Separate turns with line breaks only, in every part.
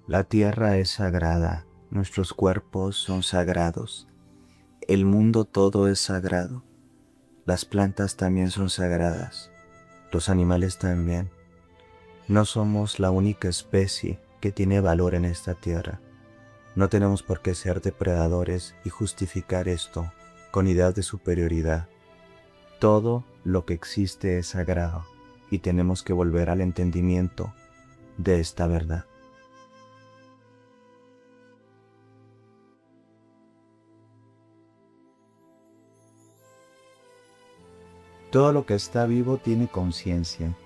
La tierra es sagrada, nuestros cuerpos son sagrados, el mundo todo es sagrado, las plantas también son sagradas, los animales también. No somos la única especie que tiene valor en esta tierra. No tenemos por qué ser depredadores y justificar esto con ideas de superioridad. Todo lo que existe es sagrado y tenemos que volver al entendimiento de esta verdad. Todo lo que está vivo tiene conciencia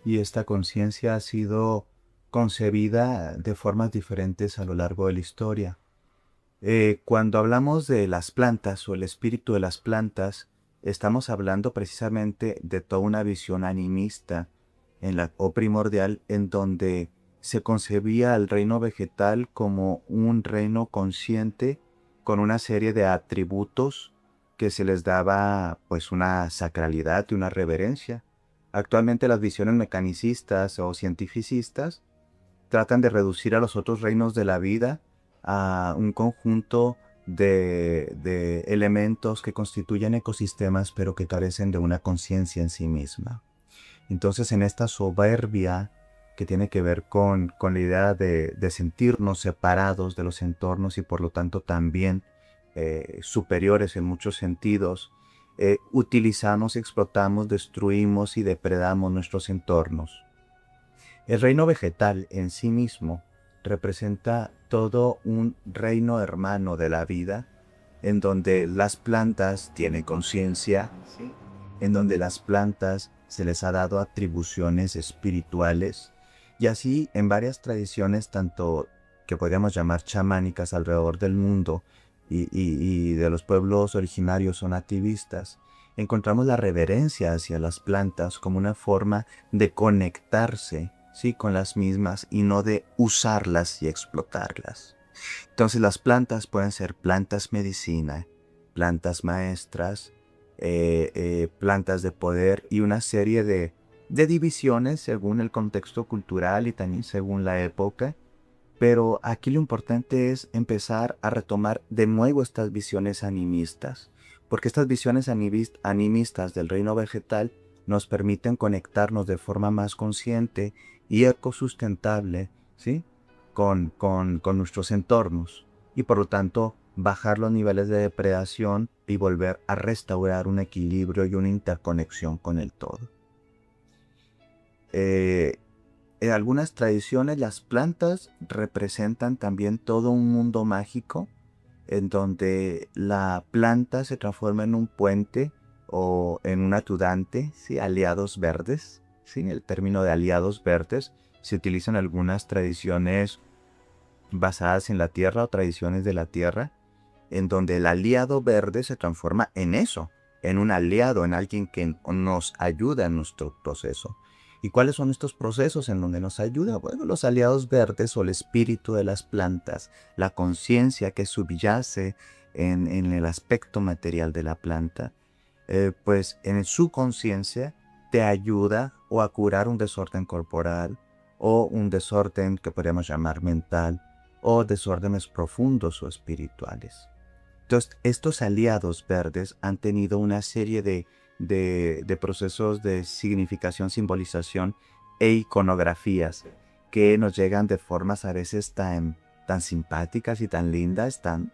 y esta conciencia ha sido concebida de formas diferentes a lo largo de la historia. Cuando hablamos de las plantas o el espíritu de las plantas, estamos hablando precisamente de toda una visión animista o primordial en donde se concebía al reino vegetal como un reino consciente con una serie de atributos que se les daba pues una sacralidad y una reverencia. Actualmente las visiones mecanicistas o cientificistas tratan de reducir a los otros reinos de la vida a un conjunto de elementos que constituyen ecosistemas pero que carecen de una conciencia en sí misma. Entonces en esta soberbia que tiene que ver con la idea de sentirnos separados de los entornos y por lo tanto también superiores en muchos sentidos, utilizamos, explotamos, destruimos y depredamos nuestros entornos. El reino vegetal en sí mismo representa todo un reino hermano de la vida, en donde las plantas tienen conciencia, ¿sí? En donde las plantas se les ha dado atribuciones espirituales, y así en varias tradiciones, tanto que podríamos llamar chamánicas alrededor del mundo, y de los pueblos originarios o nativistas, encontramos la reverencia hacia las plantas como una forma de conectarse, ¿sí?, con las mismas y no de usarlas y explotarlas. Entonces las plantas pueden ser plantas medicina, plantas maestras, plantas de poder y una serie de divisiones según el contexto cultural y también según la época. Pero aquí lo importante es empezar a retomar de nuevo estas visiones animistas, porque estas visiones animistas del reino vegetal nos permiten conectarnos de forma más consciente y ecosustentable, ¿sí?, con nuestros entornos y por lo tanto bajar los niveles de depredación y volver a restaurar un equilibrio y una interconexión con el todo. Eh, en algunas tradiciones las plantas representan también todo un mundo mágico en donde la planta se transforma en un puente o en un ayudante, ¿sí?, aliados verdes. ¿Sí? El término de aliados verdes se utiliza en algunas tradiciones basadas en la tierra o tradiciones de la tierra, en donde el aliado verde se transforma en eso, en un aliado, en alguien que nos ayuda en nuestro proceso. ¿Y cuáles son estos procesos en donde nos ayuda? Bueno, los aliados verdes o el espíritu de las plantas, la conciencia que subyace en el aspecto material de la planta, pues en su conciencia te ayuda o a curar un desorden corporal o un desorden que podríamos llamar mental o desórdenes profundos o espirituales. Entonces, estos aliados verdes han tenido una serie de procesos de significación, simbolización e iconografías que nos llegan de formas a veces tan simpáticas y tan lindas, tan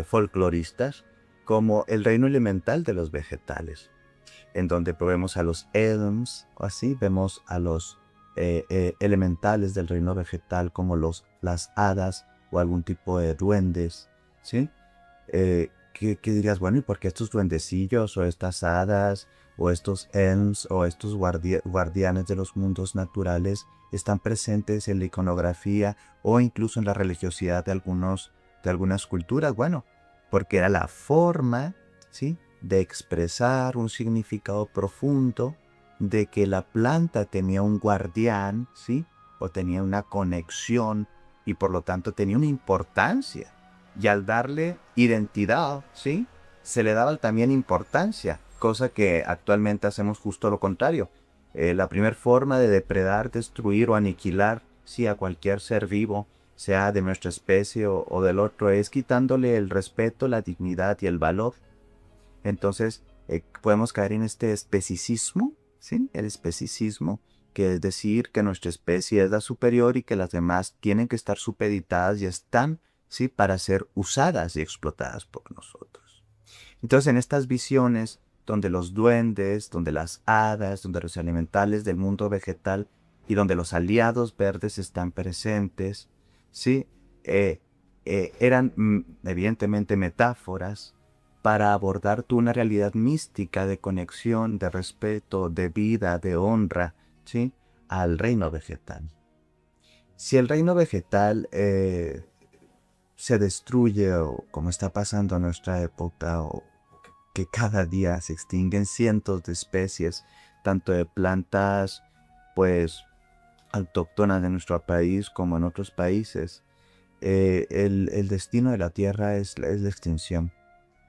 folcloristas, como el reino elemental de los vegetales, en donde vemos a los elms, o así, vemos a los elementales del reino vegetal como las hadas o algún tipo de duendes, ¿sí? ¿Qué dirías? Bueno, ¿y por qué estos duendecillos o estas hadas o estos elms o estos guardianes de los mundos naturales están presentes en la iconografía o incluso en la religiosidad de algunas culturas? Bueno, porque era la forma, ¿sí?, de expresar un significado profundo de que la planta tenía un guardián, ¿sí?, o tenía una conexión y por lo tanto tenía una importancia. Y al darle identidad, ¿sí?, se le daba también importancia, cosa que actualmente hacemos justo lo contrario. La primera forma de depredar, destruir o aniquilar sí, a cualquier ser vivo, sea de nuestra especie o del otro, es quitándole el respeto, la dignidad y el valor. Entonces, podemos caer en este especicismo, ¿sí? El especicismo, que es decir que nuestra especie es la superior y que las demás tienen que estar supeditadas y están, ¿sí? Para ser usadas y explotadas por nosotros. Entonces, en estas visiones, donde los duendes, donde las hadas, donde los elementales del mundo vegetal y donde los aliados verdes están presentes, ¿sí? Eran evidentemente metáforas para abordar tú una realidad mística de conexión, de respeto, de vida, de honra, ¿sí? Al reino vegetal. Si el reino vegetal se destruye, o como está pasando en nuestra época, o que cada día se extinguen cientos de especies, tanto de plantas, pues, autóctonas de nuestro país como en otros países, el destino de la Tierra es la extinción.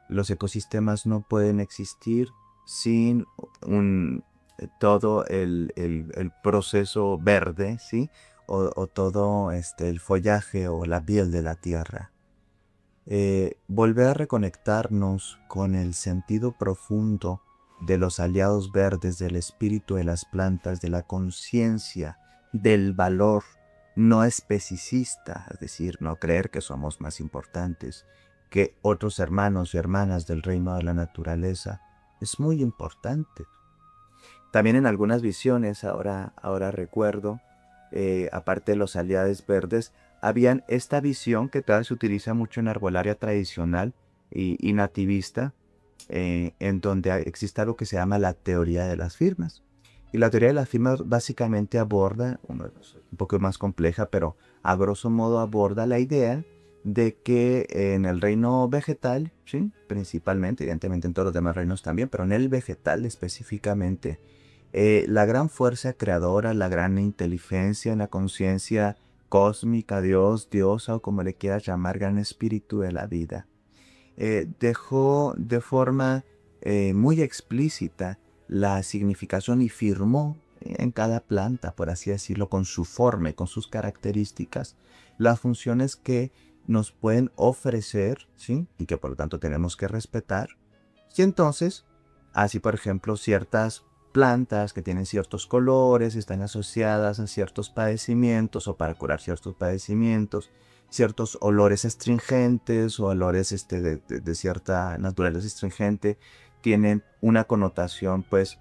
Los ecosistemas no pueden existir sin todo el proceso verde, ¿sí? O todo el follaje o la piel de la tierra. Volver a reconectarnos con el sentido profundo de los aliados verdes, del espíritu de las plantas, de la conciencia, del valor no especicista, es decir, no creer que somos más importantes que otros hermanos y hermanas del reino de la naturaleza, es muy importante. También en algunas visiones, ahora recuerdo, aparte de los aliados verdes, habían esta visión que todavía se utiliza mucho en arbolaria tradicional y nativista, en donde existe algo que se llama la teoría de las firmas. Y la teoría de las firmas básicamente aborda, un poco más compleja, pero a grosso modo aborda la idea de que en el reino vegetal, ¿sí? Principalmente, evidentemente en todos los demás reinos también, pero en el vegetal específicamente, la gran fuerza creadora, la gran inteligencia, la conciencia cósmica, Dios, diosa o como le quieras llamar, gran espíritu de la vida, dejó de forma muy explícita la significación y firmó en cada planta, por así decirlo, con su forma, con sus características, las funciones que nos pueden ofrecer, ¿sí? Y que por lo tanto tenemos que respetar. Y entonces, así por ejemplo, ciertas plantas que tienen ciertos colores están asociadas a ciertos padecimientos o para curar ciertos padecimientos, ciertos olores astringentes o olores de cierta naturaleza astringente tienen una connotación pues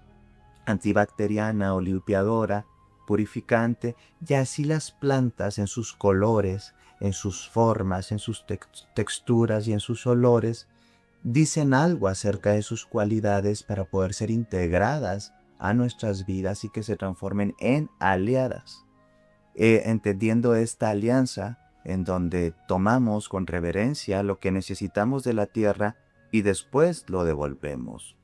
antibacteriana o limpiadora, purificante, y así las plantas en sus colores, en sus formas, en sus texturas y en sus olores dicen algo acerca de sus cualidades para poder ser integradas a nuestras vidas y que se transformen en aliadas. Entendiendo esta alianza en donde tomamos con reverencia lo que necesitamos de la tierra y después lo devolvemos.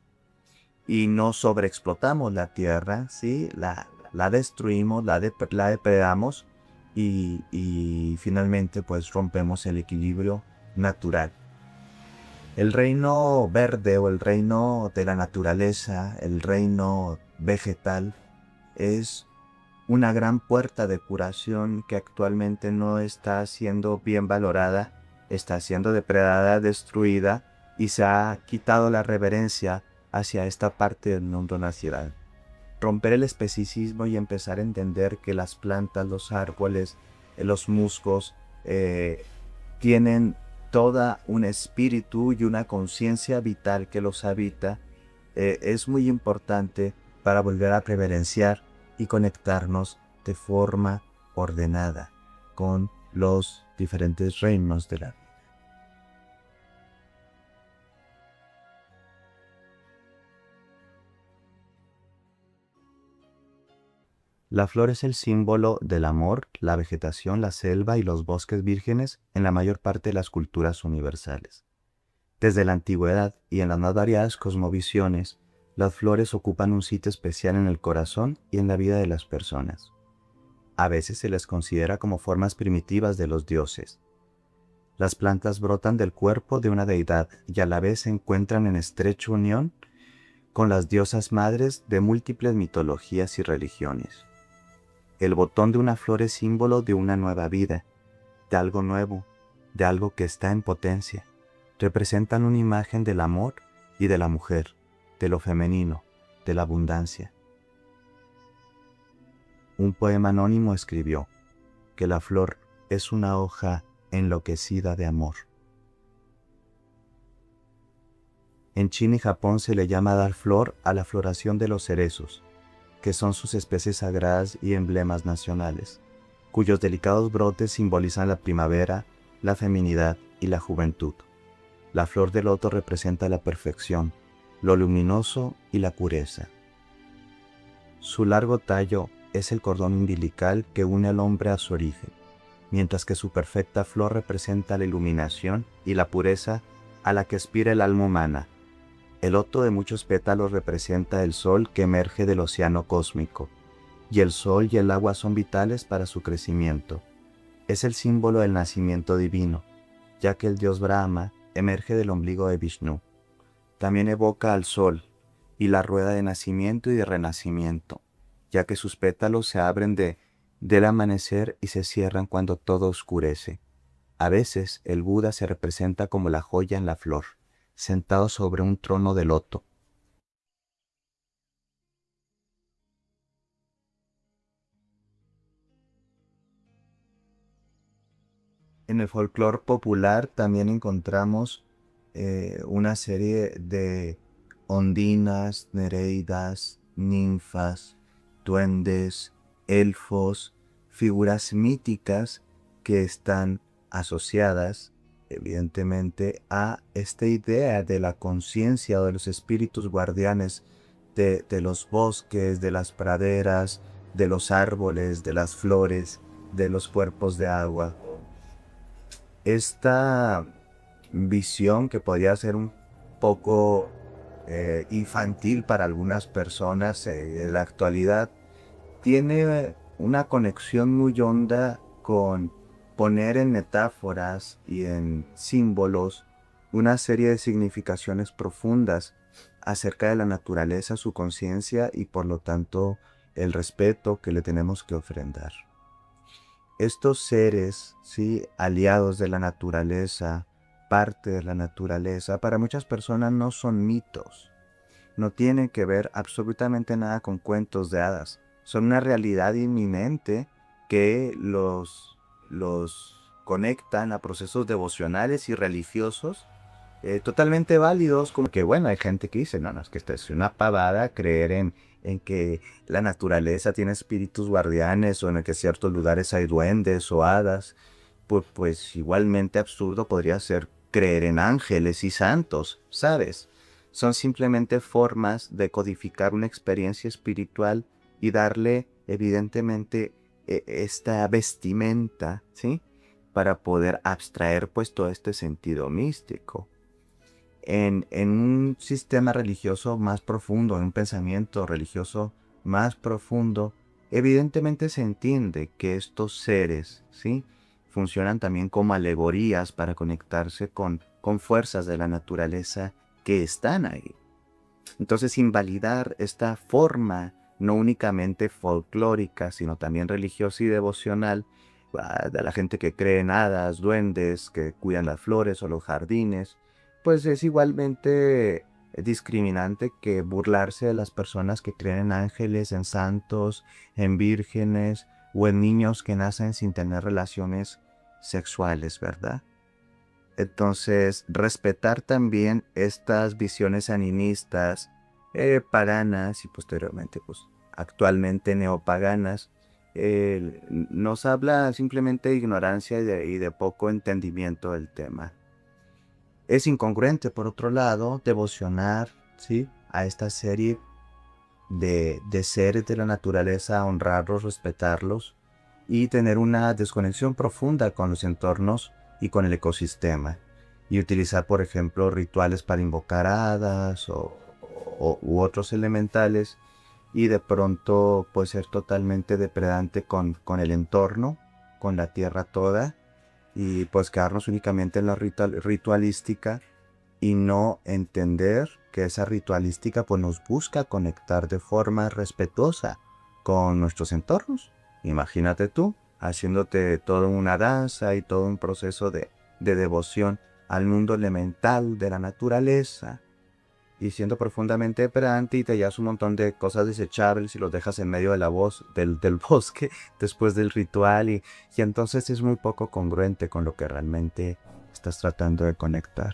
Y no sobreexplotamos la tierra, ¿sí? La destruimos, la depredamos y finalmente pues rompemos el equilibrio natural. El reino verde o el reino de la naturaleza, el reino vegetal, es una gran puerta de curación que actualmente no está siendo bien valorada, está siendo depredada, destruida y se ha quitado la reverencia hacia esta parte del mundo natural. Romper el especicismo y empezar a entender que las plantas, los árboles, los musgos tienen toda un espíritu y una conciencia vital que los habita, es muy importante para volver a reverenciar y conectarnos de forma ordenada con los diferentes reinos de la vida. La flor es el símbolo del amor, la vegetación, la selva y los bosques vírgenes en la mayor parte de las culturas universales. Desde la antigüedad y en las más variadas cosmovisiones, las flores ocupan un sitio especial en el corazón y en la vida de las personas. A veces se les considera como formas primitivas de los dioses. Las plantas brotan del cuerpo de una deidad y a la vez se encuentran en estrecha unión con las diosas madres de múltiples mitologías y religiones. El botón de una flor es símbolo de una nueva vida, de algo nuevo, de algo que está en potencia. Representan una imagen del amor y de la mujer, de lo femenino, de la abundancia. Un poema anónimo escribió que la flor es una hoja enloquecida de amor. En China y Japón se le llama dar flor a la floración de los cerezos, que son sus especies sagradas y emblemas nacionales, cuyos delicados brotes simbolizan la primavera, la feminidad y la juventud. La flor de loto representa la perfección, lo luminoso y la pureza. Su largo tallo es el cordón umbilical que une al hombre a su origen, mientras que su perfecta flor representa la iluminación y la pureza a la que aspira el alma humana. El loto de muchos pétalos representa el sol que emerge del océano cósmico, y el sol y el agua son vitales para su crecimiento. Es el símbolo del nacimiento divino, ya que el dios Brahma emerge del ombligo de Vishnu. También evoca al sol y la rueda de nacimiento y de renacimiento, ya que sus pétalos se abren del amanecer y se cierran cuando todo oscurece. A veces el Buda se representa como la joya en la flor, sentado sobre un trono de loto. En el folclore popular también encontramos una serie de ondinas, nereidas, ninfas, duendes, elfos, figuras míticas que están asociadas evidentemente a esta idea de la conciencia o de los espíritus guardianes de los bosques, de las praderas, de los árboles, de las flores, de los cuerpos de agua. Esta visión que podría ser un poco infantil para algunas personas en la actualidad, tiene una conexión muy honda con poner en metáforas y en símbolos una serie de significaciones profundas acerca de la naturaleza, su conciencia y por lo tanto el respeto que le tenemos que ofrendar. Estos seres, ¿sí?, aliados de la naturaleza, parte de la naturaleza, para muchas personas no son mitos, no tienen que ver absolutamente nada con cuentos de hadas, son una realidad inminente que los conectan a procesos devocionales y religiosos totalmente válidos, como que bueno, hay gente que dice, no, no, es que esta es una pavada creer en que la naturaleza tiene espíritus guardianes o en el que ciertos lugares hay duendes o hadas, pues igualmente absurdo podría ser creer en ángeles y santos, ¿sabes? Son simplemente formas de codificar una experiencia espiritual y darle evidentemente esta vestimenta, ¿sí?, para poder abstraer pues todo este sentido místico. En un sistema religioso más profundo, en un pensamiento religioso más profundo, evidentemente se entiende que estos seres, ¿sí?, funcionan también como alegorías para conectarse con fuerzas de la naturaleza que están ahí. Entonces, invalidar esta forma no únicamente folclórica, sino también religiosa y devocional, de la gente que cree en hadas, duendes, que cuidan las flores o los jardines, pues es igualmente discriminante que burlarse de las personas que creen en ángeles, en santos, en vírgenes o en niños que nacen sin tener relaciones sexuales, ¿verdad? Entonces, respetar también estas visiones animistas, paganas y posteriormente, pues, actualmente neopaganas, nos habla simplemente de ignorancia y de poco entendimiento del tema. Es incongruente, por otro lado, devocionar, ¿sí?, a esta serie de seres de la naturaleza, honrarlos, respetarlos y tener una desconexión profunda con los entornos y con el ecosistema. Y utilizar, por ejemplo, rituales para invocar hadas u otros elementales y de pronto pues ser totalmente depredante con el entorno, con la tierra toda y pues quedarnos únicamente en la ritualística y no entender que esa ritualística pues nos busca conectar de forma respetuosa con nuestros entornos Imagínate tú haciéndote toda una danza y todo un proceso de devoción al mundo elemental de la naturaleza y siendo profundamente pedante y te llevas un montón de cosas desechables y los dejas en medio de la voz del bosque después del ritual y entonces es muy poco congruente con lo que realmente estás tratando de conectar.